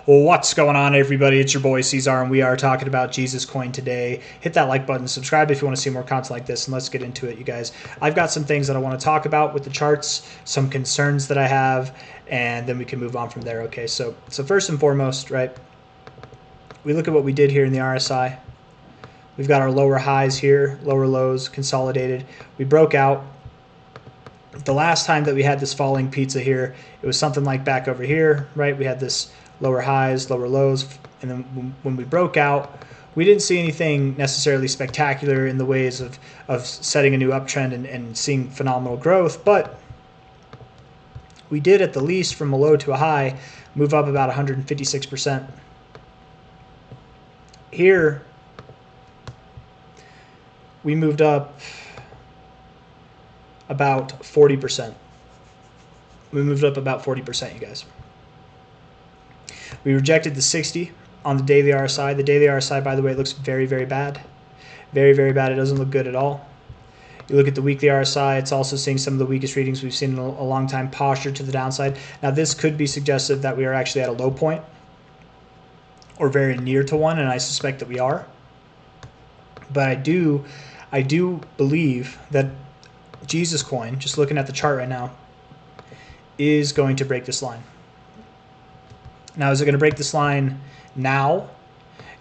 Well, what's going on, everybody? It's your boy C-Zar, and we are talking about Jesus Coin today. Hit that like button, subscribe if you want to see more content like this, and let's get into it, you guys. I've got some things that I want to talk about with the charts, some concerns that I have, and then we can move on from there. Okay, so first and foremost, right, we look at what we did here in the RSI. We've got our lower highs here, lower lows, consolidated. We broke out. The last time that we had this falling pizza here, it was something like back over here, right? We had this lower highs, lower lows, and then when we broke out, we didn't see anything necessarily spectacular in the ways of setting a new uptrend and seeing phenomenal growth, but we did at the least from a low to a high move up about 156%. Here, we moved up about 40%. We moved up about 40%, you guys. We rejected the 60 on the daily RSI. The daily RSI, by the way, looks very, very bad. Very, very bad. It doesn't look good at all. You look at the weekly RSI, it's also seeing some of the weakest readings we've seen in a long time, posture to the downside. Now, this could be suggestive that we are actually at a low point or very near to one, and I suspect that we are. But I do believe that Jesus Coin, just looking at the chart right now, is going to break this line. Now, is it going to break this line now?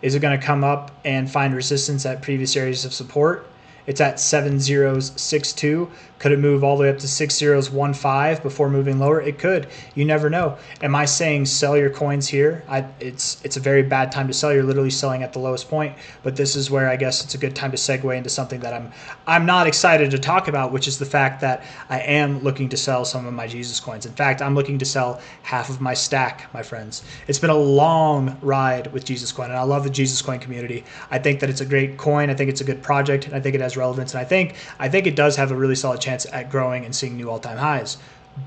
Is it going to come up and find resistance at previous areas of support? It's at 7062. Could it move all the way up to 6015 before moving lower? It could. You never know. Am I saying sell your coins here? It's a very bad time to sell. You're literally selling at the lowest point. But this is where I guess it's a good time to segue into something that I'm not excited to talk about, which is the fact that I am looking to sell some of my Jesus coins. In fact, I'm looking to sell half of my stack, my friends. It's been a long ride with Jesus Coin, and I love the Jesus Coin community. I think that it's a great coin. I think it's a good project, and I think it has relevance, and I think it does have a really solid chance at growing and seeing new all-time highs.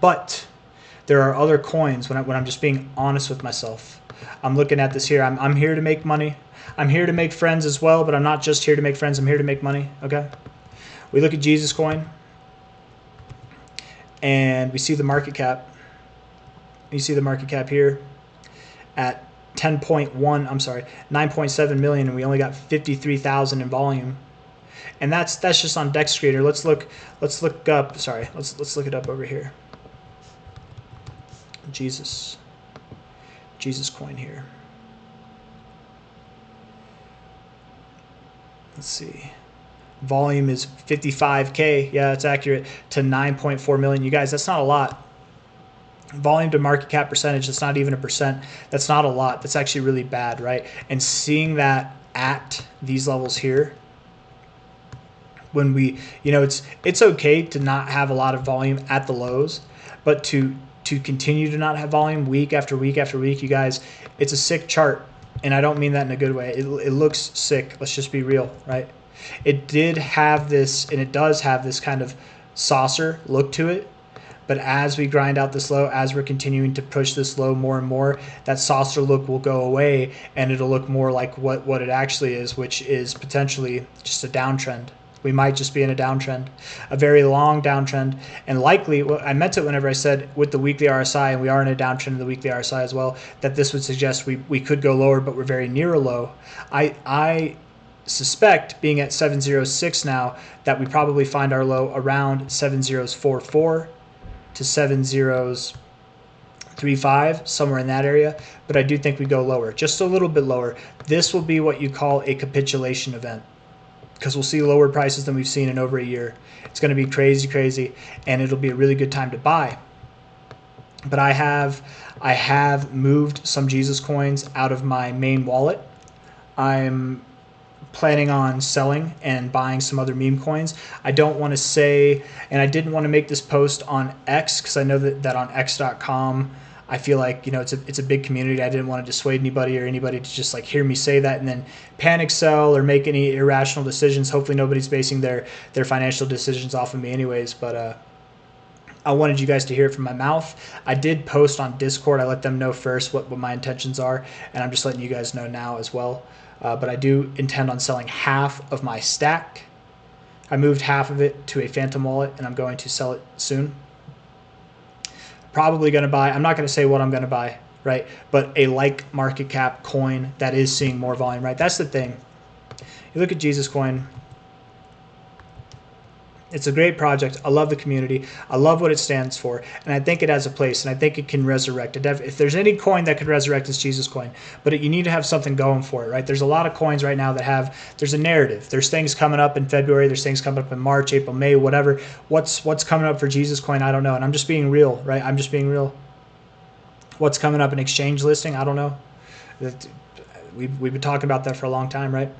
But there are other coins when I'm just being honest with myself. I'm looking at this here. I'm here to make money. I'm here to make friends as well, but I'm not just here to make friends. I'm here to make money. Okay. We look at Jesus Coin, and we see the market cap. You see the market cap here at 9.7 million, and we only got 53,000 in volume. And that's just on Dex Creator. Let's look up. Sorry, let's look it up over here. Jesus Coin here. Let's see. Volume is 55K. Yeah, that's accurate. To 9.4 million. You guys, that's not a lot. Volume to market cap percentage, that's not even a percent. That's not a lot. That's actually really bad, right? And seeing that at these levels here, when we, it's okay to not have a lot of volume at the lows, but to continue to not have volume week after week after week, you guys, it's a sick chart. And I don't mean that in a good way. It looks sick. Let's just be real, right? It did have this, and it does have this kind of saucer look to it. But as we grind out this low, as we're continuing to push this low more and more, that saucer look will go away, and it'll look more like what it actually is, which is potentially just a downtrend. We might just be in a downtrend, a very long downtrend, and likely, I meant it whenever I said with the weekly RSI, and we are in a downtrend in the weekly RSI as well, that this would suggest we could go lower, but we're very near a low. I suspect, being at 706 now, that we probably find our low around 7044 to 7035, somewhere in that area, but I do think we go lower, just a little bit lower. This will be what you call a capitulation event, because we'll see lower prices than we've seen in over a year. It's going to be crazy, and it'll be a really good time to buy. But I have moved some Jesus coins out of my main wallet. I'm planning on selling and buying some other meme coins. I don't want to say, and I didn't want to make this post on X, because I know that on X.com, I feel like, it's a big community. I didn't want to dissuade anybody or anybody to just like hear me say that and then panic sell or make any irrational decisions. Hopefully nobody's basing their financial decisions off of me anyways, but I wanted you guys to hear it from my mouth. I did post on Discord. I let them know first what my intentions are, and I'm just letting you guys know now as well. But I do intend on selling half of my stack. I moved half of it to a Phantom wallet, and I'm going to sell it soon. Probably going to buy, I'm not going to say what I'm going to buy. right? But a like market cap coin that is seeing more volume, right? That's the thing. You look at Jesus Coin. It's a great project. I love the community. I love what it stands for, and I think it has a place, and I think it can resurrect. If there's any coin that could resurrect, it's Jesus Coin. But you need to have something going for it, right? There's a lot of coins right now that have, there's a narrative. There's things coming up in February. There's things coming up in March, April, May, whatever. What's coming up for Jesus Coin? I don't know, and I'm just being real, right? I'm just being real. What's coming up in exchange listing? I don't know. We've been talking about that for a long time, right?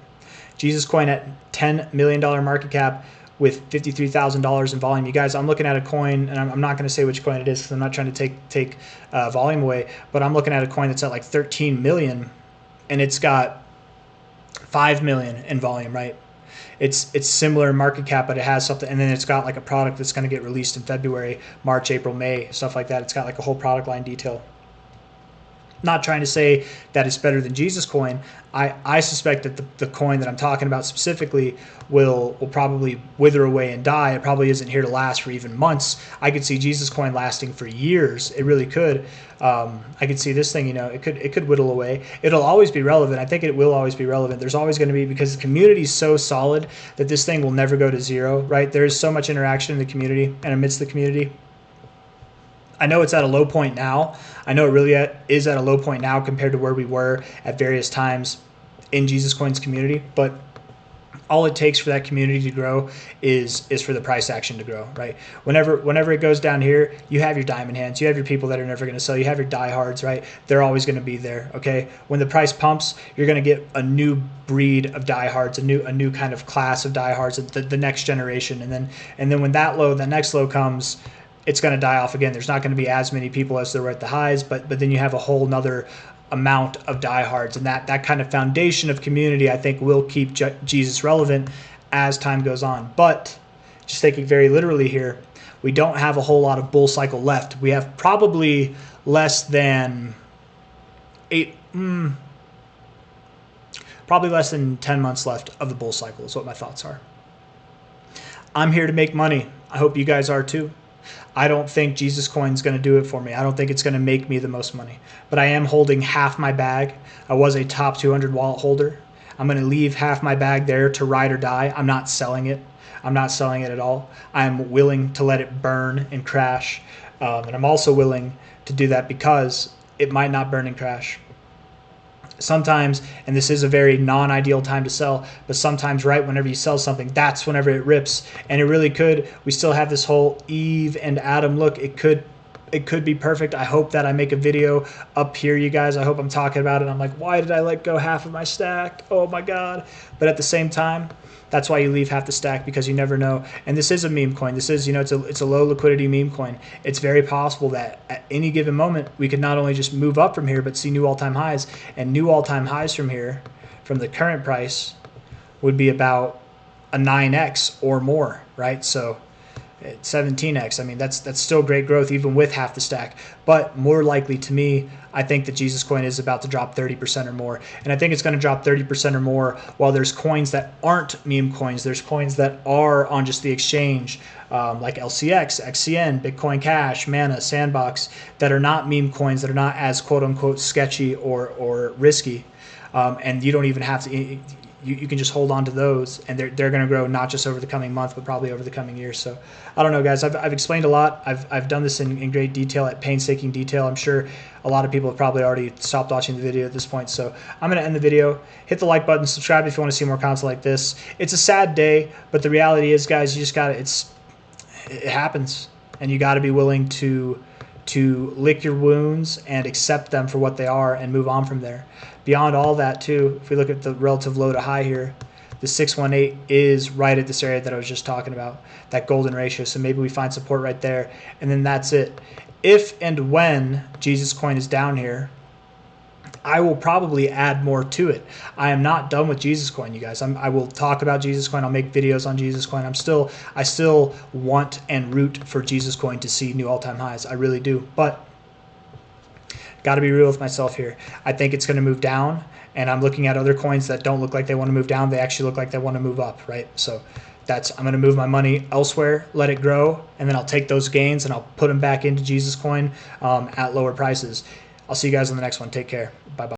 Jesus Coin at $10 million market cap, with $53,000 in volume. You guys, I'm looking at a coin, and I'm not going to say which coin it is because I'm not trying to take volume away, but I'm looking at a coin that's at like 13 million, and it's got 5 million in volume, right? It's similar market cap, but it has something, and then it's got like a product that's going to get released in February, March, April, May, stuff like that. It's got like a whole product line detail. Not trying to say that it's better than Jesus Coin. I suspect that the coin that I'm talking about specifically will probably wither away and die. It probably isn't here to last for even months. I could see Jesus Coin lasting for years. It really could. I could see this thing, you know, it could whittle away. It'll always be relevant. I think it will always be relevant. There's always going to be, because the community is so solid that this thing will never go to zero, right? There's so much interaction in the community and amidst the community. I know it's at a low point now. I know it really is at a low point now compared to where we were at various times in Jesus Coin's community. But all it takes for that community to grow is for the price action to grow, right? Whenever it goes down here, you have your diamond hands, you have your people that are never going to sell, you have your diehards, right? They're always going to be there, okay? When the price pumps, you're going to get a new breed of diehards, a new kind of class of diehards, the next generation, and then when that next low comes, it's going to die off again. There's not going to be as many people as there were at the highs, but then you have a whole nother amount of diehards, and that kind of foundation of community, I think, will keep Jesus relevant as time goes on. But just taking very literally here, we don't have a whole lot of bull cycle left. We have probably less than 10 months left of the bull cycle is what my thoughts are. I'm here to make money. I hope you guys are too. I don't think Jesus Coin is going to do it for me. I don't think it's going to make me the most money. But I am holding half my bag. I was a top 200 wallet holder. I'm going to leave half my bag there to ride or die. I'm not selling it. I'm not selling it at all. I'm willing to let it burn and crash. And I'm also willing to do that because it might not burn and crash. Sometimes, and this is a very non-ideal time to sell, but sometimes right whenever you sell something, that's whenever it rips. And it really could. We still have this whole Eve and Adam look. It could be perfect. I hope that I make a video up here, you guys. I hope I'm talking about it. I'm like, why did I let go half of my stack? Oh my God. But at the same time, that's why you leave half the stack, because you never know. And this is a meme coin. This is, it's a low liquidity meme coin. It's very possible that at any given moment, we could not only just move up from here, but see new all-time highs. And new all-time highs from here, from the current price, would be about a 9x or more, right? So 17x. I mean, that's still great growth even with half the stack. But more likely to me, I think that Jesus Coin is about to drop 30% or more. And I think it's going to drop 30% or more while there's coins that aren't meme coins. There's coins that are on just the exchange, like LCX, XCN, Bitcoin Cash, Mana, Sandbox, that are not meme coins, that are not as quote-unquote sketchy or risky. And you don't even have to... You can just hold on to those, and they're going to grow not just over the coming month, but probably over the coming years. So I don't know, guys. I've explained a lot. I've done this in great detail, at painstaking detail. I'm sure a lot of people have probably already stopped watching the video at this point. So I'm going to end the video. Hit the like button, subscribe if you want to see more content like this. It's a sad day, but the reality is, guys, you just got to. It happens, and you got to be willing to lick your wounds and accept them for what they are and move on from there. Beyond all that, too, if we look at the relative low to high here, the 618 is right at this area that I was just talking about, that golden ratio. So maybe we find support right there, and then that's it. If and when Jesus Coin is down here, I will probably add more to it. I am not done with Jesus Coin, you guys. I will talk about Jesus Coin. I'll make videos on Jesus Coin. I still want and root for Jesus Coin to see new all-time highs. I really do. But got to be real with myself here. I think it's going to move down, and I'm looking at other coins that don't look like they want to move down. They actually look like they want to move up, right? So I'm going to move my money elsewhere, let it grow, and then I'll take those gains and I'll put them back into Jesus Coin at lower prices. I'll see you guys on the next one. Take care. Bye-bye.